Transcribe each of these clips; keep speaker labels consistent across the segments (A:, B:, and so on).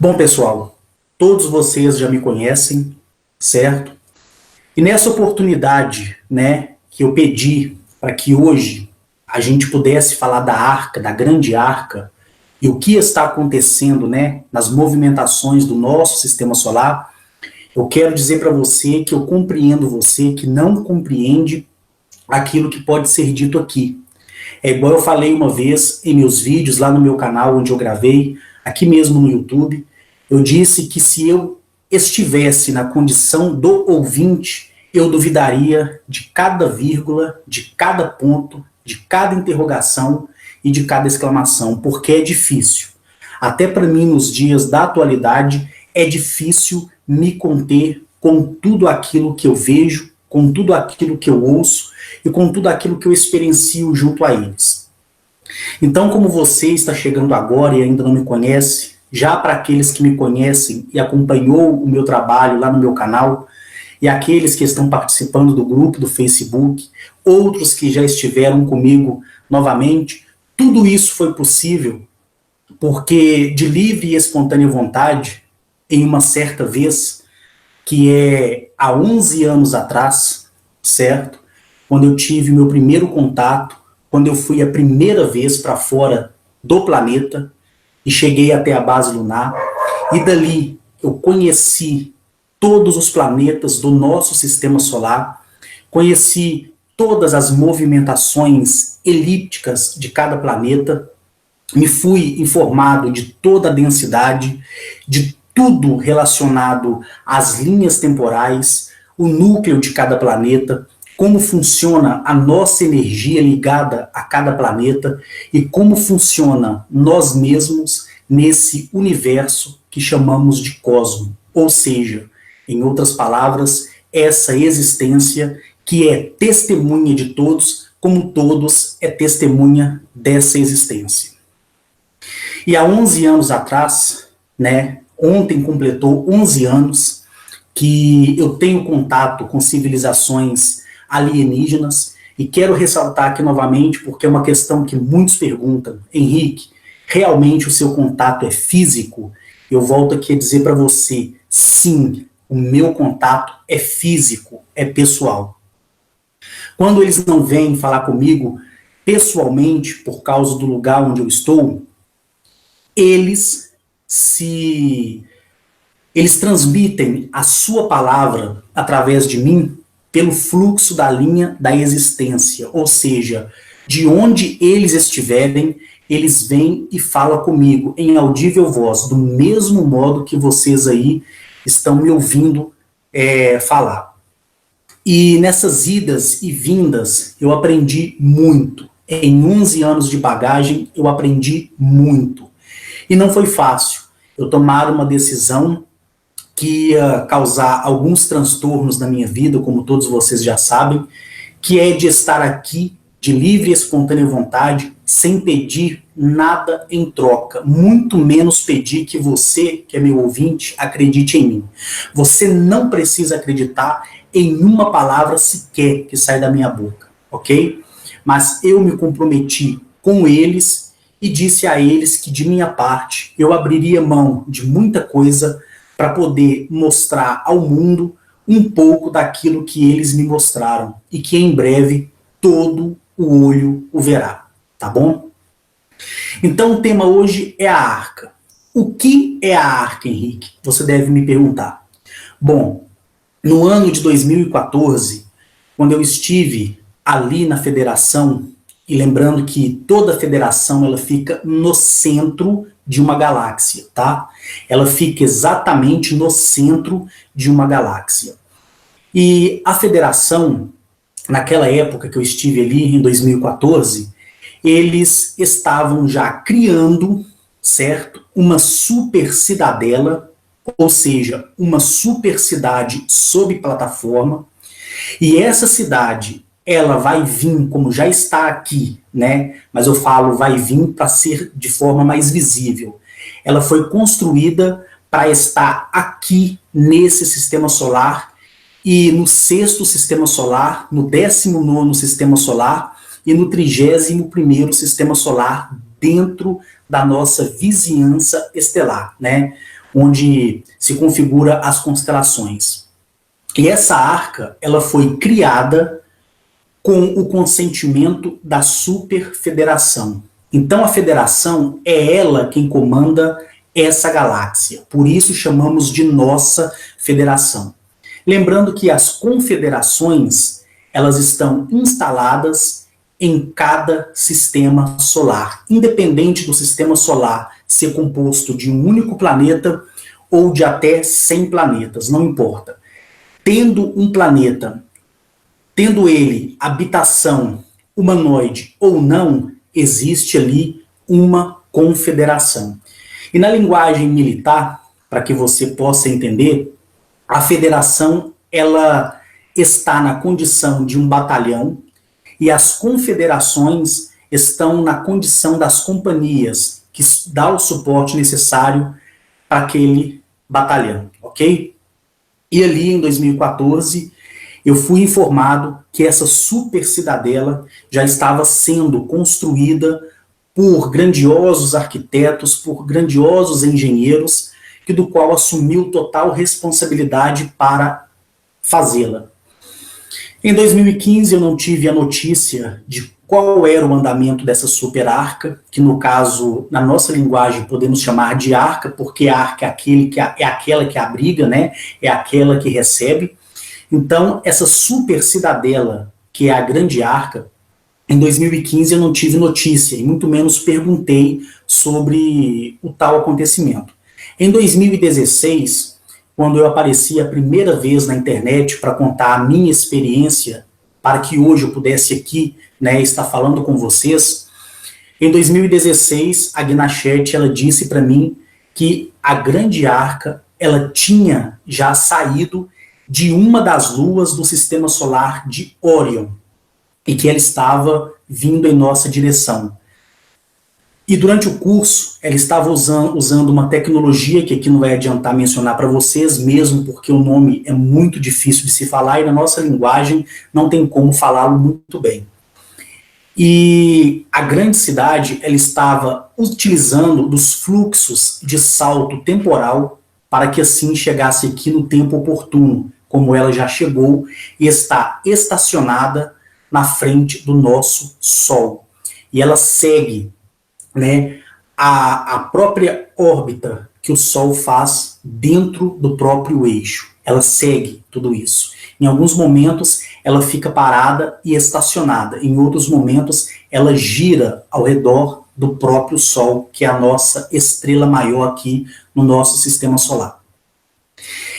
A: Bom, pessoal, todos vocês já me conhecem, certo? E nessa oportunidade, né, que eu pedi para que hoje a gente pudesse falar da arca, da grande arca, e o que está acontecendo, né, nas movimentações do nosso sistema solar, eu quero dizer para você que eu compreendo você que não compreende aquilo que pode ser dito aqui. É igual eu falei uma vez em meus vídeos lá no meu canal, onde eu gravei, aqui mesmo no YouTube, eu disse que se eu estivesse na condição do ouvinte, eu duvidaria de cada vírgula, de cada ponto, de cada interrogação e de cada exclamação, porque é difícil. Até para mim, nos dias da atualidade, é difícil me conter com tudo aquilo que eu vejo, com tudo aquilo que eu ouço e com tudo aquilo que eu experiencio junto a eles. Então, como você está chegando agora e ainda não me conhece, já para aqueles que me conhecem e acompanhou o meu trabalho lá no meu canal, e aqueles que estão participando do grupo do Facebook, outros que já estiveram comigo novamente, tudo isso foi possível porque de livre e espontânea vontade, em uma certa vez, que é há 11 anos atrás, certo? Quando eu tive meu primeiro contato, quando eu fui a primeira vez para fora do planeta e cheguei até a base lunar, e dali eu conheci todos os planetas do nosso sistema solar, conheci todas as movimentações elípticas de cada planeta, me fui informado de toda a densidade, de tudo relacionado às linhas temporais, o núcleo de cada planeta, como funciona a nossa energia ligada a cada planeta e como funciona nós mesmos nesse universo que chamamos de cosmo. Ou seja, em outras palavras, essa existência que é testemunha de todos, como todos é testemunha dessa existência. E há 11 anos atrás, né, ontem completou 11 anos que eu tenho contato com civilizações alienígenas e quero ressaltar aqui novamente porque é uma questão que muitos perguntam. Henrique, realmente o seu contato é físico? Eu volto aqui a dizer para você, sim, o meu contato é físico, é pessoal. Quando eles não vêm falar comigo pessoalmente por causa do lugar onde eu estou, eles transmitem a sua palavra através de mim pelo fluxo da linha da existência, ou seja, de onde eles estiverem, eles vêm e falam comigo em audível voz, do mesmo modo que vocês aí estão me ouvindo falar. E nessas idas e vindas eu aprendi muito. Em 11 anos de bagagem eu aprendi muito. E não foi fácil. Eu tomar uma decisão que ia causar alguns transtornos na minha vida, como todos vocês já sabem, que é de estar aqui de livre e espontânea vontade, sem pedir nada em troca, muito menos pedir que você, que é meu ouvinte, acredite em mim. Você não precisa acreditar em uma palavra sequer que sai da minha boca, ok? Mas eu me comprometi com eles e disse a eles que de minha parte eu abriria mão de muita coisa para poder mostrar ao mundo um pouco daquilo que eles me mostraram e que em breve todo o olho o verá, tá bom? Então o tema hoje é a arca. O que é a arca, Henrique? Você deve me perguntar. Bom, no ano de 2014, quando eu estive ali na federação, e lembrando que toda federação ela fica no centro de uma galáxia, tá? Ela fica exatamente no centro de uma galáxia. E a federação, naquela época que eu estive ali, em 2014, eles estavam já criando, certo, uma super cidadela, ou seja, uma super cidade sob plataforma, e essa cidade, ela vai vir, como já está aqui, né? Mas eu falo vai vir para ser de forma mais visível. Ela foi construída para estar aqui nesse sistema solar e no 6º sistema solar, no 19º sistema solar e no 31º sistema solar dentro da nossa vizinhança estelar, né? onde se configura as constelações. E essa arca, ela foi criada com o consentimento da Superfederação. Então a Federação é ela quem comanda essa galáxia, por isso chamamos de nossa Federação. Lembrando que as confederações, elas estão instaladas em cada sistema solar, independente do sistema solar ser composto de um único planeta ou de até 100 planetas, não importa. Tendo um planeta, tendo ele habitação humanoide ou não, existe ali uma confederação. E na linguagem militar, para que você possa entender, a federação ela está na condição de um batalhão e as confederações estão na condição das companhias que dá o suporte necessário para aquele batalhão, ok? E ali em 2014 eu fui informado que essa super cidadela já estava sendo construída por grandiosos arquitetos, por grandiosos engenheiros, que do qual assumiu total responsabilidade para fazê-la. Em 2015 eu não tive a notícia de qual era o andamento dessa super arca, que no caso, na nossa linguagem, podemos chamar de arca, porque a arca é aquela que abriga, né? É aquela que recebe. Então, essa super cidadela, que é a grande arca, em 2015 eu não tive notícia, e muito menos perguntei sobre o tal acontecimento. Em 2016, quando eu apareci a primeira vez na internet para contar a minha experiência, para que hoje eu pudesse aqui, né, estar falando com vocês, em 2016 a Gnachete, ela disse para mim que a grande arca, ela tinha já saído de uma das luas do sistema solar de Órion, e que ela estava vindo em nossa direção. E durante o curso, ela estava usando uma tecnologia que aqui não vai adiantar mencionar para vocês, mesmo porque o nome é muito difícil de se falar e na nossa linguagem não tem como falá-lo muito bem. E a grande cidade, ela estava utilizando dos fluxos de salto temporal para que assim chegasse aqui no tempo oportuno, como ela já chegou e está estacionada na frente do nosso Sol. E ela segue, né, a própria órbita que o Sol faz dentro do próprio eixo. Ela segue tudo isso. Em alguns momentos, ela fica parada e estacionada. Em outros momentos, ela gira ao redor do próprio Sol, que é a nossa estrela maior aqui no nosso sistema solar.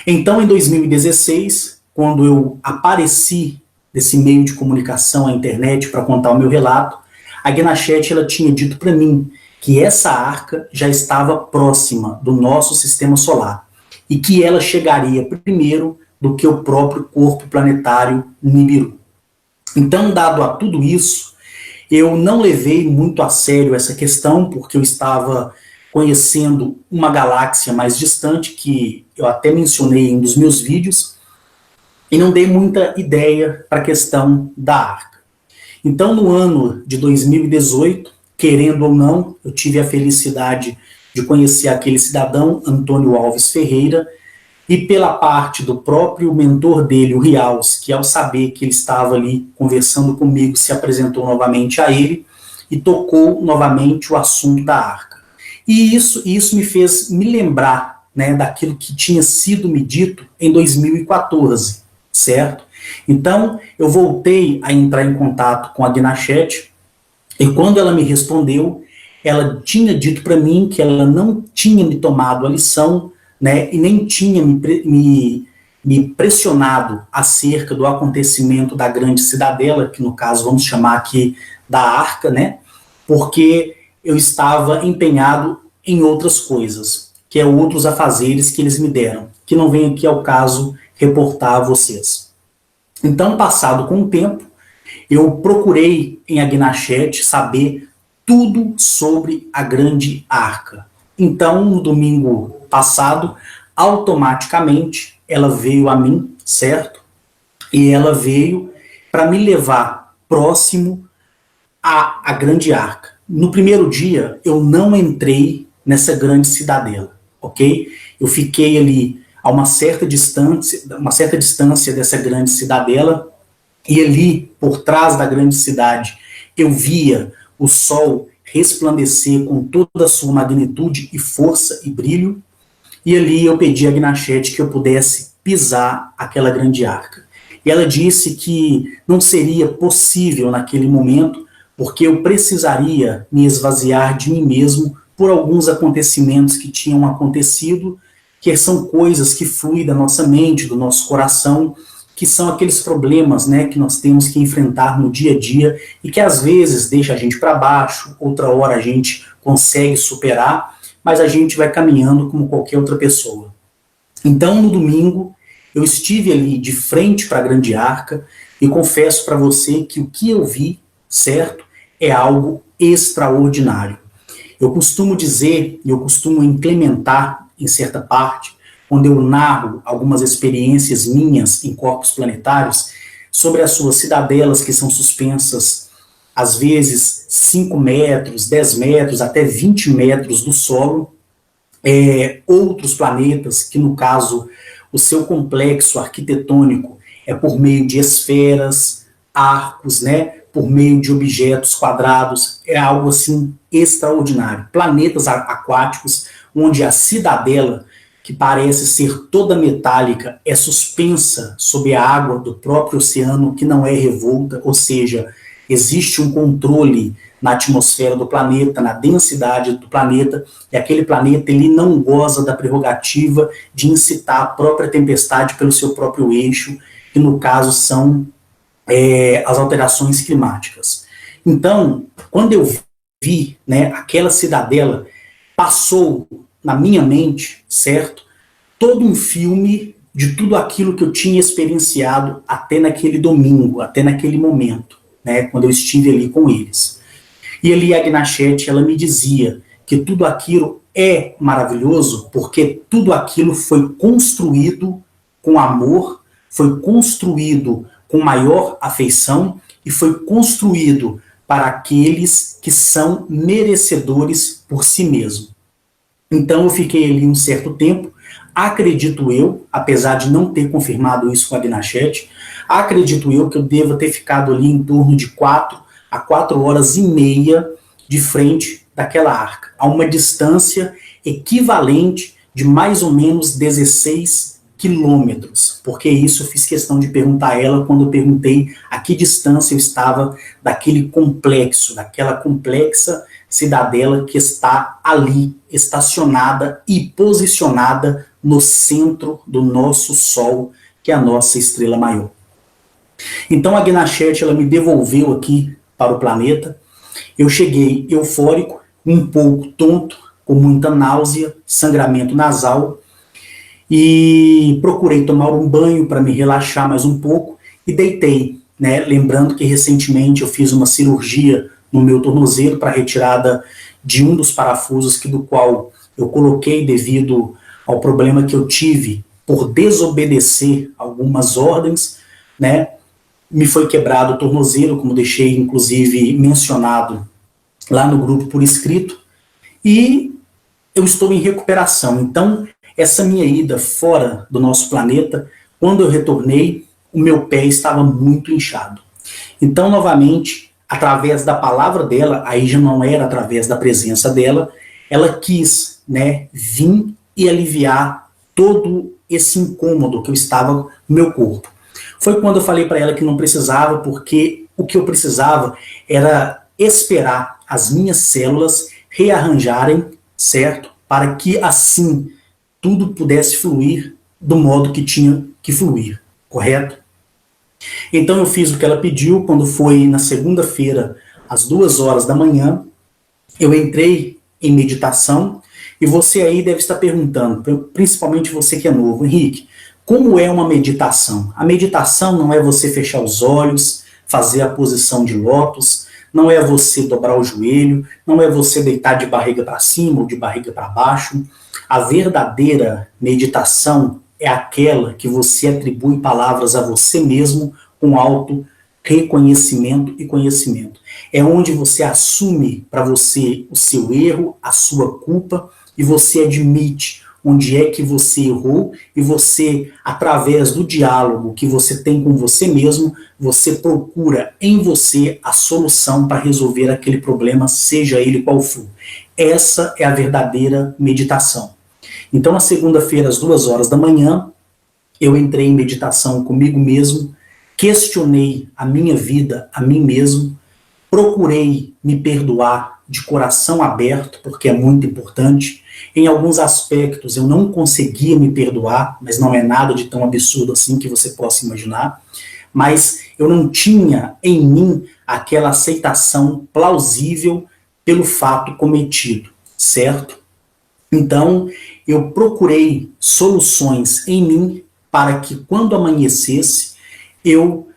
A: Então, em 2016, quando eu apareci desse meio de comunicação, a internet, para contar o meu relato, a Gnachete, ela tinha dito para mim que essa arca já estava próxima do nosso sistema solar e que ela chegaria primeiro do que o próprio corpo planetário Nibiru. Então, dado a tudo isso, eu não levei muito a sério essa questão, porque eu estava conhecendo uma galáxia mais distante, que eu até mencionei em um dos meus vídeos, e não dei muita ideia para a questão da arca. Então, no ano de 2018, querendo ou não, eu tive a felicidade de conhecer aquele cidadão, Antônio Alves Ferreira, e pela parte do próprio mentor dele, o Rials, que ao saber que ele estava ali conversando comigo, se apresentou novamente a ele e tocou novamente o assunto da arca. E isso me fez me lembrar, né, daquilo que tinha sido me dito em 2014, certo? Então, eu voltei a entrar em contato com a Gnachete, e quando ela me respondeu, ela tinha dito para mim que ela não tinha me tomado a lição, né, e nem tinha me pressionado acerca do acontecimento da grande cidadela, que no caso vamos chamar aqui da arca, né, porque eu estava empenhado em outras coisas, que é outros afazeres que eles me deram, que não vem aqui ao caso reportar a vocês. Então, passado com o tempo, eu procurei em Gnachete saber tudo sobre a grande arca. Então, no domingo passado, automaticamente, ela veio a mim, certo? E ela veio para me levar próximo à grande arca. No primeiro dia, eu não entrei nessa grande cidadela, ok? Eu fiquei ali a uma certa distância dessa grande cidadela, e ali, por trás da grande cidade, eu via o sol resplandecer com toda a sua magnitude e força e brilho, e ali eu pedi a Gnachete que eu pudesse pisar aquela grande arca. E ela disse que não seria possível naquele momento, porque eu precisaria me esvaziar de mim mesmo por alguns acontecimentos que tinham acontecido, que são coisas que fluem da nossa mente, do nosso coração, que são aqueles problemas, né, que nós temos que enfrentar no dia a dia e que às vezes deixa a gente para baixo, outra hora a gente consegue superar, mas a gente vai caminhando como qualquer outra pessoa. Então, no domingo, eu estive ali de frente para a grande arca e confesso para você que o que eu vi, certo, é algo extraordinário. Eu costumo dizer, e eu costumo implementar em certa parte, quando eu narro algumas experiências minhas em corpos planetários, sobre as suas cidadelas que são suspensas, às vezes 5 metros, 10 metros, até 20 metros do solo, outros planetas, que no caso, o seu complexo arquitetônico é por meio de esferas, arcos, né, por meio de objetos quadrados, é algo assim extraordinário. Planetas aquáticos, onde a cidadela, que parece ser toda metálica, é suspensa sob a água do próprio oceano, que não é revolta, ou seja, existe um controle na atmosfera do planeta, na densidade do planeta, e aquele planeta ele não goza da prerrogativa de incitar a própria tempestade pelo seu próprio eixo, que no caso são as alterações climáticas. Então, quando eu vi, né, aquela cidadela, passou na minha mente, certo, todo um filme de tudo aquilo que eu tinha experienciado até naquele domingo, até naquele momento, né, quando eu estive ali com eles. E ali a Gnachete, ela me dizia que tudo aquilo é maravilhoso porque tudo aquilo foi construído com amor, foi construído com maior afeição e foi construído para aqueles que são merecedores por si mesmo. Então eu fiquei ali um certo tempo, acredito eu, apesar de não ter confirmado isso com a Gnachete, acredito eu que eu devo ter ficado ali em torno de 4 a 4 horas e meia de frente daquela arca, a uma distância equivalente de mais ou menos 16 quilômetros, porque isso eu fiz questão de perguntar a ela quando eu perguntei a que distância eu estava daquele complexo, daquela complexa cidadela que está ali, estacionada e posicionada no centro do nosso Sol, que é a nossa estrela maior. Então a Gnachete, ela me devolveu aqui para o planeta. Eu cheguei eufórico, um pouco tonto, com muita náusea, sangramento nasal, e procurei tomar um banho para me relaxar mais um pouco e deitei, né? Lembrando que recentemente eu fiz uma cirurgia no meu tornozelo para retirada de um dos parafusos do qual eu coloquei devido ao problema que eu tive por desobedecer algumas ordens, né? Me foi quebrado o tornozelo, como deixei inclusive mencionado lá no grupo por escrito, e eu estou em recuperação. Então, essa minha ida fora do nosso planeta, quando eu retornei, o meu pé estava muito inchado. Então, novamente, através da palavra dela, aí já não era através da presença dela, ela quis, né, vir e aliviar todo esse incômodo que eu estava no meu corpo. Foi quando eu falei para ela que não precisava, porque o que eu precisava era esperar as minhas células rearranjarem, certo? Para que assim tudo pudesse fluir do modo que tinha que fluir, correto? Então eu fiz o que ela pediu. Quando foi na segunda-feira, às 2 horas da manhã, eu entrei em meditação, e você aí deve estar perguntando, principalmente você que é novo, Henrique, como é uma meditação? A meditação não é você fechar os olhos, fazer a posição de lótus, não é você dobrar o joelho, não é você deitar de barriga para cima ou de barriga para baixo. A verdadeira meditação é aquela que você atribui palavras a você mesmo com alto reconhecimento e conhecimento. É onde você assume para você o seu erro, a sua culpa, e você admite onde é que você errou e você, através do diálogo que você tem com você mesmo, você procura em você a solução para resolver aquele problema, seja ele qual for. Essa é a verdadeira meditação. Então, na segunda-feira, às 2 horas da manhã, eu entrei em meditação comigo mesmo, questionei a minha vida, a mim mesmo, procurei me perdoar de coração aberto, porque é muito importante. Em alguns aspectos eu não conseguia me perdoar, mas não é nada de tão absurdo assim que você possa imaginar. Mas eu não tinha em mim aquela aceitação plausível pelo fato cometido, certo? Então, eu procurei soluções em mim para que quando amanhecesse, eu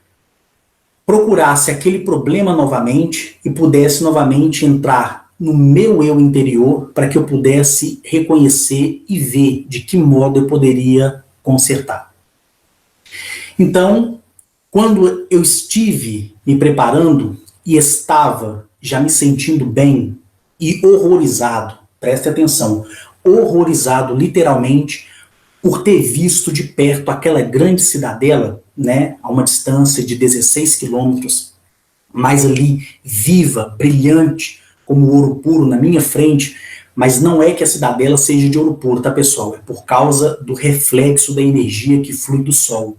A: procurasse aquele problema novamente e pudesse novamente entrar no meu eu interior para que eu pudesse reconhecer e ver de que modo eu poderia consertar. Então, quando eu estive me preparando e estava já me sentindo bem e horrorizado, preste atenção, horrorizado literalmente por ter visto de perto aquela grande cidadela, né, a uma distância de 16 quilômetros, mas ali viva, brilhante, como ouro puro na minha frente, mas não é que a cidadela seja de ouro puro, tá, pessoal? É por causa do reflexo da energia que flui do sol.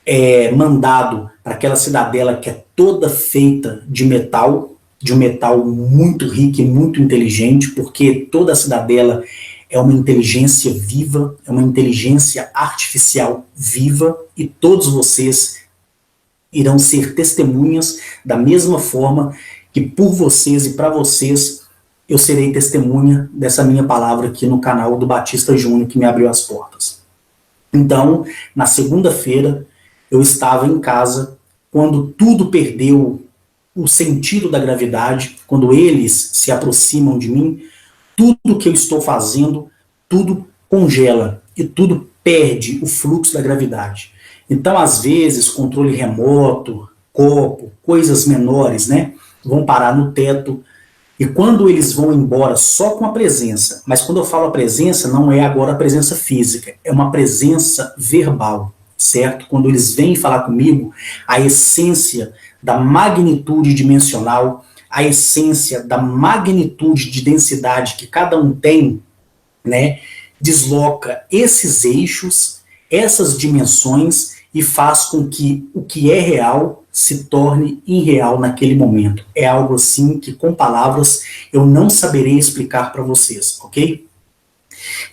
A: É mandado para aquela cidadela que é toda feita de um metal muito rico e muito inteligente, porque toda a cidadela é uma inteligência viva, é uma inteligência artificial viva, e todos vocês irão ser testemunhas da mesma forma que por vocês e para vocês eu serei testemunha dessa minha palavra aqui no canal do Batista Júnior, que me abriu as portas. Então, na segunda-feira, eu estava em casa, quando tudo perdeu o sentido da gravidade, quando eles se aproximam de mim, tudo que eu estou fazendo, tudo congela e tudo perde o fluxo da gravidade. Então, às vezes, controle remoto, copo, coisas menores, né, vão parar no teto, e quando eles vão embora só com a presença, mas quando eu falo a presença, não é agora a presença física, é uma presença verbal, certo? Quando eles vêm falar comigo, a essência da magnitude dimensional, a essência da magnitude de densidade que cada um tem, né, desloca esses eixos, essas dimensões e faz com que o que é real se torne irreal naquele momento. É algo assim que com palavras eu não saberei explicar para vocês, ok?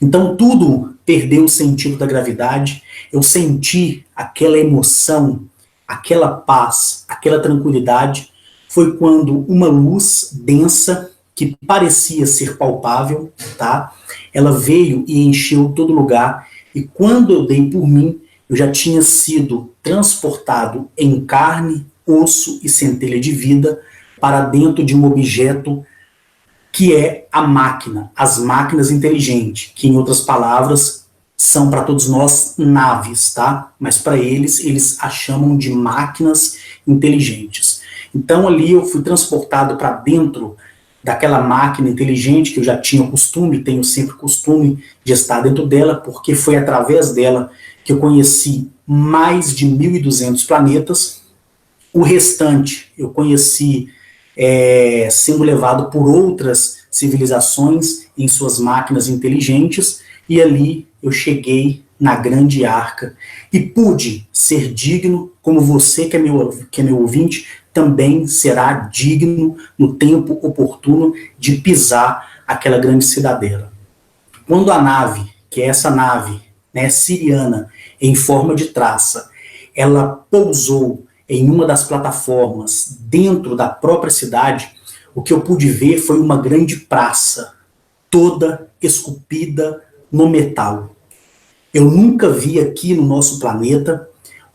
A: Então tudo perdeu o sentido da gravidade, eu senti aquela emoção, aquela paz, aquela tranquilidade. Foi quando uma luz densa, que parecia ser palpável, tá? Ela veio e encheu todo lugar, e quando eu dei por mim, eu já tinha sido transportado em carne, osso e centelha de vida para dentro de um objeto que é a máquina, as máquinas inteligentes, que em outras palavras são para todos nós naves, tá? Mas para eles a chamam de máquinas inteligentes. Então ali eu fui transportado para dentro daquela máquina inteligente que eu já tinha o costume, tenho sempre o costume de estar dentro dela, porque foi através dela que eu conheci mais de 1.200 planetas. O restante eu conheci sendo levado por outras civilizações em suas máquinas inteligentes, e ali eu cheguei na grande arca e pude ser digno, como você que é meu ouvinte, também será digno no tempo oportuno de pisar aquela grande cidadela. Quando a nave, que é essa nave, né, siriana, em forma de traça, ela pousou em uma das plataformas dentro da própria cidade, o que eu pude ver foi uma grande praça, toda esculpida no metal. Eu nunca vi aqui no nosso planeta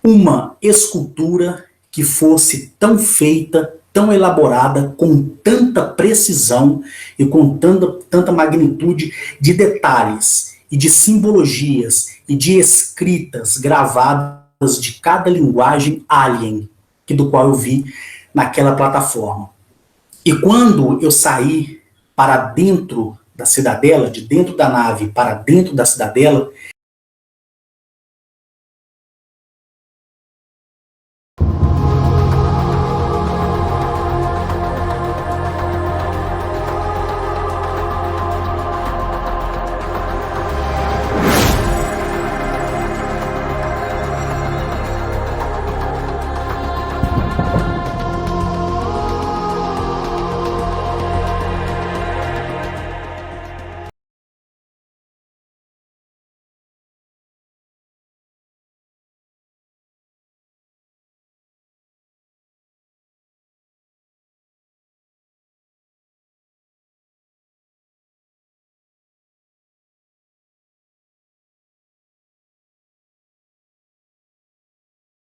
A: uma escultura que fosse tão feita, tão elaborada, com tanta precisão e com tanta magnitude de detalhes e de simbologias e de escritas gravadas de cada linguagem alien do qual eu vi naquela plataforma. E quando eu saí para dentro da cidadela, de dentro da nave para dentro da cidadela,